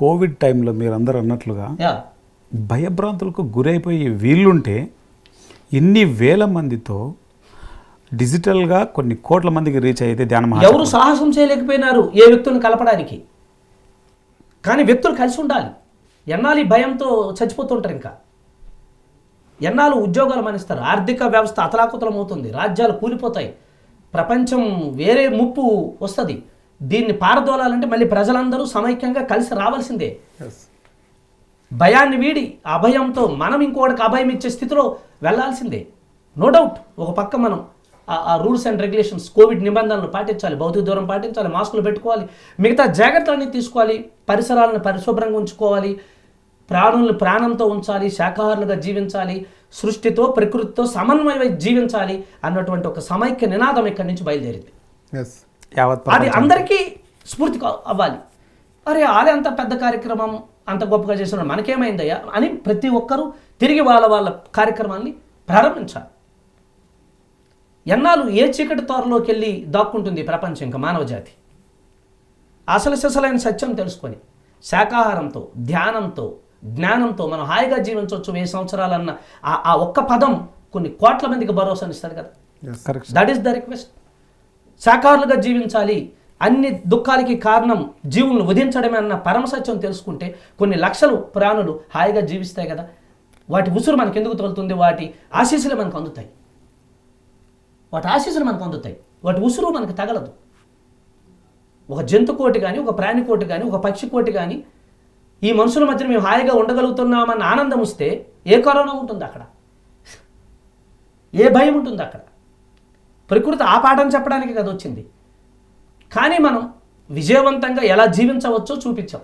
Covid టైంలో మీరు అందరూ అన్నట్లుగా భయభ్రాంతులకు గురైపోయి వీళ్ళుంటే ఇన్ని వేల మందితో డిజిటల్గా కొన్ని కోట్ల మందికి రీచ్ అయితే ధ్యానం ఎవరు సాహసం చేయలేకపోయినారు ఏ వ్యక్తులను కలపడానికి. కానీ వ్యక్తులు కలిసి ఉండాలి. ఎన్నాళ్ళు ఈ భయంతో చచ్చిపోతుంటారు, ఇంకా ఎన్నాళ్ళు ఉద్యోగాలు మానేస్తారు, ఆర్థిక వ్యవస్థ అతలాకుతలం అవుతుంది, రాజ్యాలు కూలిపోతాయి, ప్రపంచం వేరే ముప్పు వస్తుంది. దీన్ని పారదోలాలంటే మళ్ళీ ప్రజలందరూ సమైక్యంగా కలిసి రావాల్సిందే. భయాన్ని వీడి అభయంతో మనం ఇంకోటికి అభయం ఇచ్చే స్థితిలో వెళ్ళాల్సిందే. No doubt. ఒక పక్క మనం ఆ రూల్స్ అండ్ రెగ్యులేషన్స్, కోవిడ్ నిబంధనలు పాటించాలి, భౌతిక దూరం పాటించాలి, మాస్కులు పెట్టుకోవాలి, మిగతా జాగ్రత్తలన్నీ తీసుకోవాలి, పరిసరాలను పరిశుభ్రంగా ఉంచుకోవాలి, ప్రాణులను ప్రాణంతో ఉంచాలి, శాకాహారులుగా జీవించాలి, సృష్టితో ప్రకృతితో సమన్వయం జీవించాలి అన్నటువంటి ఒక సమైక్య నినాదం ఇక్కడి నుంచి బయలుదేరింది. అది అందరికీ స్ఫూర్తి అవ్వాలి. అరే ఆలే అంత పెద్ద కార్యక్రమం అంత గొప్పగా చేసిన మనకేమైందయ్యా అని ప్రతి ఒక్కరూ తిరిగి వాళ్ళ కార్యక్రమాన్ని ప్రారంభించాలి. ఎన్నాళ్ళు ఏ చీకటి తోరలోకి వెళ్ళి దాక్కుంటుంది ప్రపంచం, ఇంకా మానవ జాతి అసలు సిసలైన సత్యం తెలుసుకొని శాకాహారంతో, ధ్యానంతో, జ్ఞానంతో మనం హాయిగా జీవించవచ్చు 1000 సంవత్సరాలన్న ఆ ఒక్క పదం కొన్ని కోట్ల మందికి భరోసానిస్తుంది కదా. That is the request. శాకాహారులుగా జీవించాలి, అన్ని దుఃఖాలకి కారణం జీవులను వధించడమే అన్న పరమసత్యం తెలుసుకుంటే కొన్ని లక్షలు ప్రాణులు హాయిగా జీవిస్తాయి కదా. వాటి ఉసురు మనకు ఎందుకు తగులుతుంది? వాటి ఆశీస్సులు మనకు అందుతాయి, వాటి ఉసురు మనకు తగలదు. ఒక జంతుకోటి కానీ, ఒక ప్రాణికోటి కానీ, ఒక పక్షికోటి కానీ ఈ మనుషుల మధ్య మేము హాయిగా ఉండగలుగుతున్నామన్న ఆనందం వస్తే ఏ కరోనా ఉంటుంది అక్కడ, ఏ భయం ఉంటుంది అక్కడ? ప్రకృతి ఆ పాఠం చెప్పడానికి కదా వచ్చింది. కానీ మనం విజయవంతంగా ఎలా జీవించవచ్చో చూపించాం.